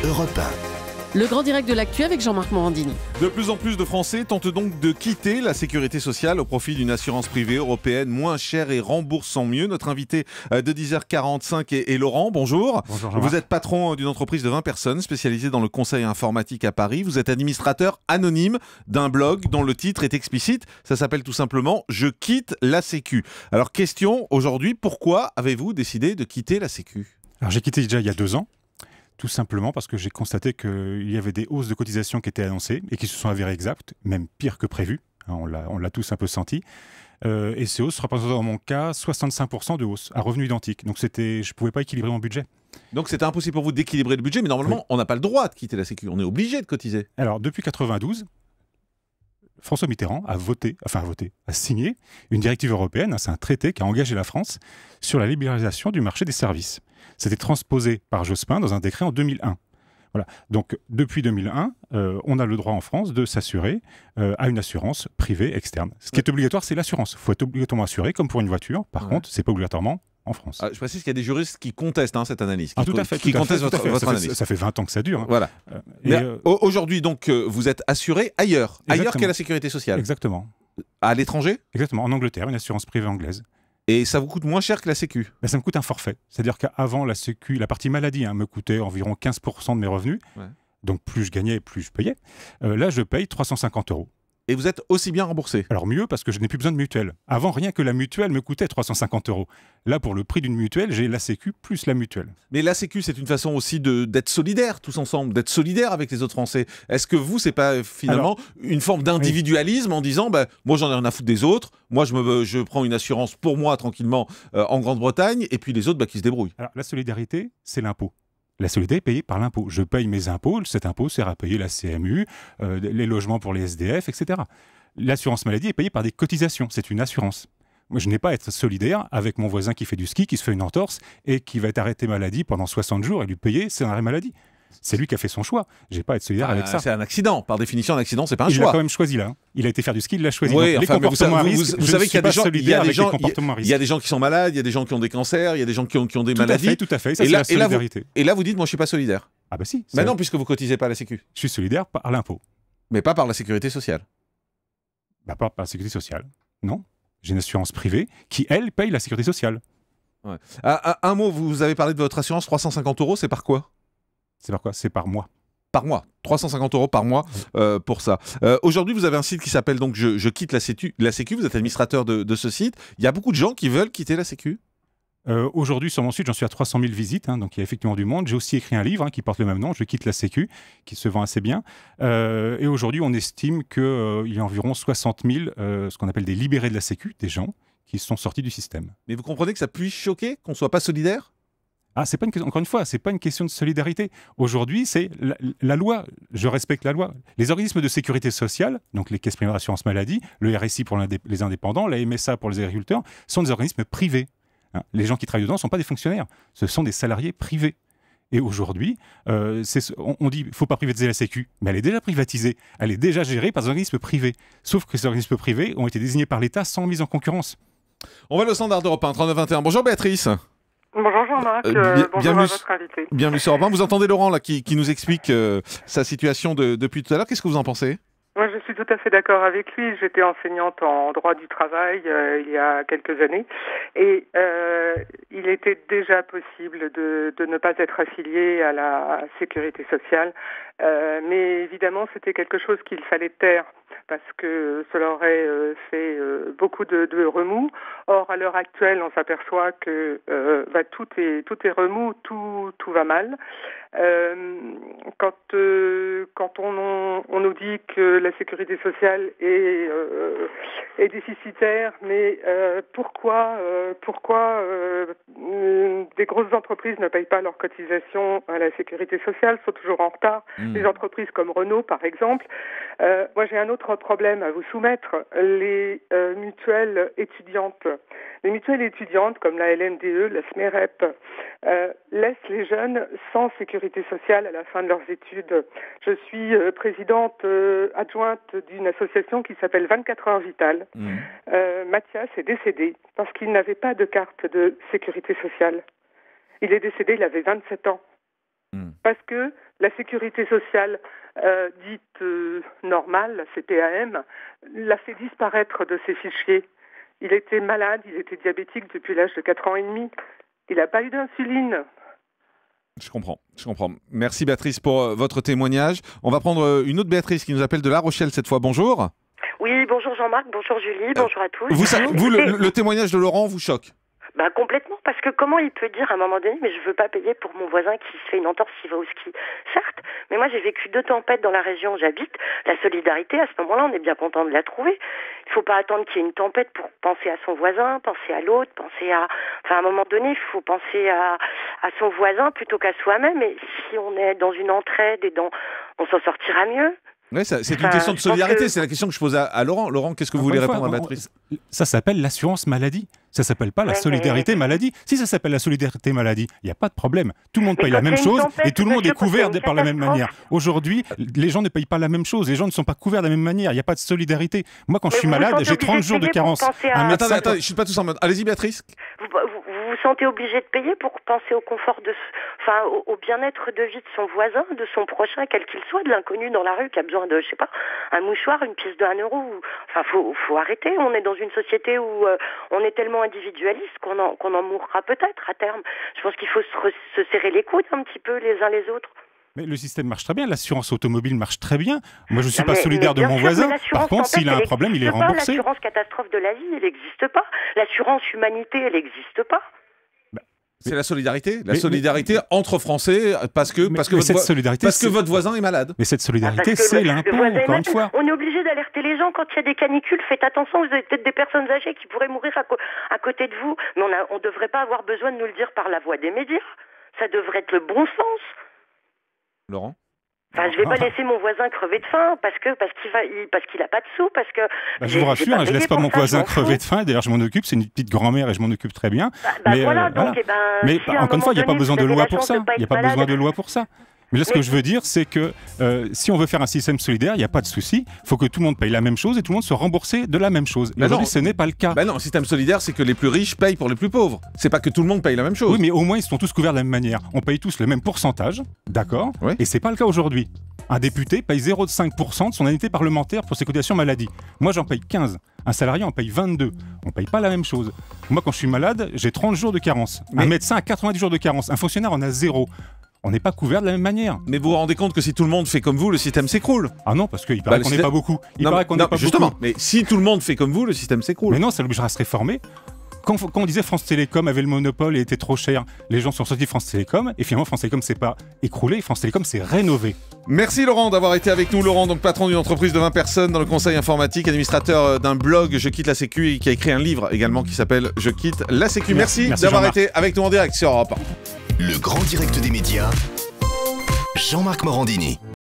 Europe 1. Le grand direct de l'actu avec Jean-Marc Morandini. De plus en plus de Français tentent donc de quitter la sécurité sociale au profit d'une assurance privée européenne moins chère et remboursant mieux. Notre invité de 10h45 est Laurent. Bonjour. Bonjour Jean-Marc. Vous êtes patron d'une entreprise de 20 personnes spécialisée dans le conseil informatique à Paris. Vous êtes administrateur anonyme d'un blog dont le titre est explicite. Ça s'appelle tout simplement « Je quitte la Sécu ». Alors question aujourd'hui, pourquoi avez-vous décidé de quitter la Sécu ? Alors j'ai quitté déjà il y a 2 ans. Tout simplement parce que j'ai constaté qu'il y avait des hausses de cotisations qui étaient annoncées et qui se sont avérées exactes, même pire que prévu. On l'a tous un peu senti. Et ces hausses représentaient dans mon cas 65% de hausse à revenu identique. Donc je ne pouvais pas équilibrer mon budget. Donc c'était impossible pour vous d'équilibrer le budget, mais normalement on n'a pas le droit de quitter la Sécu, on est obligé de cotiser. Alors depuis 92, François Mitterrand a signé une directive européenne, c'est un traité qui a engagé la France sur la libéralisation du marché des services. C'était transposé par Jospin dans un décret en 2001. Voilà. Donc, depuis 2001, on a le droit en France de s'assurer à une assurance privée externe. Ce qui est obligatoire, c'est l'assurance. Il faut être obligatoirement assuré, comme pour une voiture. Par contre, ce n'est pas obligatoirement en France. Je précise qu'il y a des juristes qui contestent cette analyse, qui contestent votre analyse. Ça fait 20 ans que ça dure. Voilà. Aujourd'hui, donc, vous êtes assuré ailleurs qu'à la sécurité sociale. Exactement. À l'étranger ? Exactement. En Angleterre, une assurance privée anglaise. Et ça vous coûte moins cher que la Sécu ? Ça me coûte un forfait. C'est-à-dire qu'avant, la Sécu, la partie maladie me coûtait environ 15% de mes revenus. Ouais. Donc plus je gagnais, plus je payais. Là, je paye 350 €. Et vous êtes aussi bien remboursé ? Alors mieux, parce que je n'ai plus besoin de mutuelle. Avant, rien que la mutuelle me coûtait 350 €. Là, pour le prix d'une mutuelle, j'ai la Sécu plus la mutuelle. Mais la Sécu, c'est une façon aussi d'être solidaire tous ensemble, d'être solidaire avec les autres Français. Est-ce que vous, c'est pas finalement une forme d'individualisme en disant moi j'en ai rien à foutre des autres, moi je prends une assurance pour moi tranquillement en Grande-Bretagne, et puis les autres qui se débrouillent. Alors la solidarité, c'est l'impôt. La solidarité est payée par l'impôt. Je paye mes impôts, cet impôt sert à payer la CMU, les logements pour les SDF, etc. L'assurance maladie est payée par des cotisations, c'est une assurance. Moi, je n'ai pas à être solidaire avec mon voisin qui fait du ski, qui se fait une entorse et qui va être arrêté maladie pendant 60 jours et lui payer son arrêt maladie. C'est lui qui a fait son choix. Je n'ai pas à être solidaire avec ça. C'est un accident. Par définition, un accident, c'est pas un choix. Il l'a quand même choisi là. Il a été faire du ski, il l'a choisi. Oui, donc, les comportements à risque, vous savez qu'il y a des gens, il y a des gens qui sont malades, il y a des gens qui ont des cancers, il y a des gens qui ont des maladies. Tout à fait. Ça, c'est la solidarité. Et là, vous dites, moi, je suis pas solidaire. Ah bah si. Mais non, puisque vous cotisez pas à la Sécu. Je suis solidaire par l'impôt. Mais pas par la sécurité sociale. Pas par la sécurité sociale. Non. J'ai une assurance privée qui, elle, paye la sécurité sociale. Ouais. Un mot, vous avez parlé de votre assurance, 350 €, c'est par quoi ? C'est par quoi ? C'est par mois. Par mois, 350 € par mois pour ça. Aujourd'hui, vous avez un site qui s'appelle donc Je quitte la Sécu. Vous êtes administrateur de ce site. Il y a beaucoup de gens qui veulent quitter la Sécu. Aujourd'hui, sur mon site, j'en suis à 300 000 visites, donc il y a effectivement du monde. J'ai aussi écrit un livre qui porte le même nom, Je quitte la Sécu, qui se vend assez bien. Et aujourd'hui, on estime qu'il y a environ 60 000, ce qu'on appelle des libérés de la Sécu, des gens qui sont sortis du système. Mais vous comprenez que ça puisse choquer, qu'on ne soit pas solidaire ? C'est pas encore une fois, c'est pas une question de solidarité. Aujourd'hui, c'est la loi. Je respecte la loi. Les organismes de sécurité sociale, donc les caisses primaires d'assurance maladie, le RSI pour les indépendants, la MSA pour les agriculteurs, sont des organismes privés. Les gens qui travaillent dedans ne sont pas des fonctionnaires, ce sont des salariés privés. Et aujourd'hui, on dit qu'il ne faut pas privatiser la Sécu, mais elle est déjà privatisée, elle est déjà gérée par des organismes privés. Sauf que ces organismes privés ont été désignés par l'État sans mise en concurrence. On va au standard d'Europe 1, 39-21. Bonjour Béatrice. Bonjour Jean-Marc, bonjour à votre invité. Bienvenue sur Europe 1. Vous entendez Laurent là, qui nous explique sa situation depuis tout à l'heure. Qu'est-ce que vous en pensez ? Moi, je suis tout à fait d'accord avec lui. J'étais enseignante en droit du travail il y a quelques années et il était déjà possible de ne pas être affilié à la sécurité sociale. Mais évidemment, c'était quelque chose qu'il fallait taire parce que cela aurait fait beaucoup de remous. Or, à l'heure actuelle, on s'aperçoit que tout est remous, tout va mal. Quand on nous dit que la sécurité sociale est déficitaire, mais pourquoi des grosses entreprises ne payent pas leurs cotisations à la sécurité sociale, sont toujours en retard. Les entreprises comme Renault, par exemple. Moi, j'ai un autre problème à vous soumettre. Les mutuelles étudiantes. Les mutuelles étudiantes, comme la LMDE, la SMEREP, laissent les jeunes sans sécurité sociale à la fin de leurs études. Je suis présidente adjointe d'une association qui s'appelle 24 heures vitales. Mathias est décédé parce qu'il n'avait pas de carte de sécurité sociale. Il est décédé, il avait 27 ans. Parce que la sécurité sociale dite normale, la CPAM, l'a fait disparaître de ses fichiers. Il était malade, il était diabétique depuis l'âge de 4 ans et demi. Il n'a pas eu d'insuline. Je comprends. Merci Béatrice pour votre témoignage. On va prendre une autre Béatrice qui nous appelle de La Rochelle cette fois. Bonjour. Oui, bonjour Jean-Marc, bonjour Julie, bonjour à tous. Vous le témoignage de Laurent vous choque? Complètement, parce que comment il peut dire à un moment donné, mais je veux pas payer pour mon voisin qui se fait une entorse s'il va au ski. Certes, mais moi j'ai vécu 2 tempêtes dans la région où j'habite. La solidarité, à ce moment-là, on est bien content de la trouver. Il faut pas attendre qu'il y ait une tempête pour penser à son voisin, penser à l'autre, penser à... Enfin, à un moment donné, il faut penser à son voisin plutôt qu'à soi-même. Et si on est dans une entraide et on s'en sortira mieux. Oui, c'est une question de solidarité. C'est la question que je pose à Laurent. Laurent, qu'est-ce que vous voulez répondre à Béatrice? Ça s'appelle l'assurance maladie. Ça s'appelle pas la solidarité maladie. Si ça s'appelle la solidarité maladie, il n'y a pas de problème. Tout le monde paye la même chose et tout le monde est couvert par la même manière. Aujourd'hui, les gens ne payent pas la même chose. Les gens ne sont pas couverts de la même manière. Il n'y a pas de solidarité. Moi, quand je suis malade, j'ai 30 jours de carence. Attendez, je suis pas tous en mode. Allez-y, Béatrice. Vous vous sentez obligé de payer pour penser au confort au bien-être de vie de son voisin, de son prochain, quel qu'il soit, de l'inconnu dans la rue qui a besoin de, je sais pas, un mouchoir, une pièce de 1 euro. Enfin, faut arrêter. On est dans une société où on est tellement individualiste qu'on en mourra peut-être à terme. Je pense qu'il faut se serrer les coudes un petit peu les uns les autres. Mais le système marche très bien, l'assurance automobile marche très bien. Moi, je ne suis pas solidaire de mon voisin. Par contre, s'il a un problème, il est remboursé. L'assurance catastrophe de la vie, elle n'existe pas. L'assurance humanité, elle n'existe pas. C'est la solidarité, solidarité entre Français parce que votre voisin est malade. Mais cette solidarité, c'est l'impôt, encore une fois. On est obligé d'alerter les gens quand il y a des canicules. Faites attention, vous avez peut-être des personnes âgées qui pourraient mourir à côté de vous. Mais on ne devrait pas avoir besoin de nous le dire par la voix des médias. Ça devrait être le bon sens. Laurent? Enfin, je vais pas laisser mon voisin crever de faim parce qu'il a pas de sous, parce que... je vous rassure, je laisse pas mon voisin crever de faim. D'ailleurs, je m'en occupe. C'est une petite grand-mère et je m'en occupe très bien. Mais encore une fois, il n'y a pas besoin de loi pour ça. Il n'y a pas besoin de loi pour ça. Mais là, ce que je veux dire, c'est que si on veut faire un système solidaire, il n'y a pas de souci. Il faut que tout le monde paye la même chose et tout le monde soit remboursé de la même chose. Et aujourd'hui, ce n'est pas le cas. Non, un système solidaire, c'est que les plus riches payent pour les plus pauvres. C'est pas que tout le monde paye la même chose. Oui, mais au moins, ils sont tous couverts de la même manière. On paye tous le même pourcentage, d'accord? Oui. Et c'est pas le cas aujourd'hui. Un député paye 0,5% de son indemnité parlementaire pour ses cotisations maladie. Moi, j'en paye 15. Un salarié en paye 22. On ne paye pas la même chose. Moi, quand je suis malade, j'ai 30 jours de carence. Un médecin a 90 jours de carence. Un fonctionnaire en a 0. On n'est pas couvert de la même manière. Mais vous vous rendez compte que si tout le monde fait comme vous, le système s'écroule? Ah non, parce qu'il paraît qu'on n'est pas beaucoup. Justement, mais si tout le monde fait comme vous, le système s'écroule. Mais non, ça l'obligera à se réformer. Quand on disait France Télécom avait le monopole et était trop cher, les gens sont sortis de France Télécom et finalement France Télécom s'est pas écroulé, France Télécom s'est rénové. Merci Laurent d'avoir été avec nous. Laurent, donc patron d'une entreprise de 20 personnes dans le conseil informatique, administrateur d'un blog Je quitte la Sécu et qui a écrit un livre également qui s'appelle Je quitte la Sécu. Merci d'avoir été avec nous en direct sur Europe 1. Le grand direct des médias, Jean-Marc Morandini.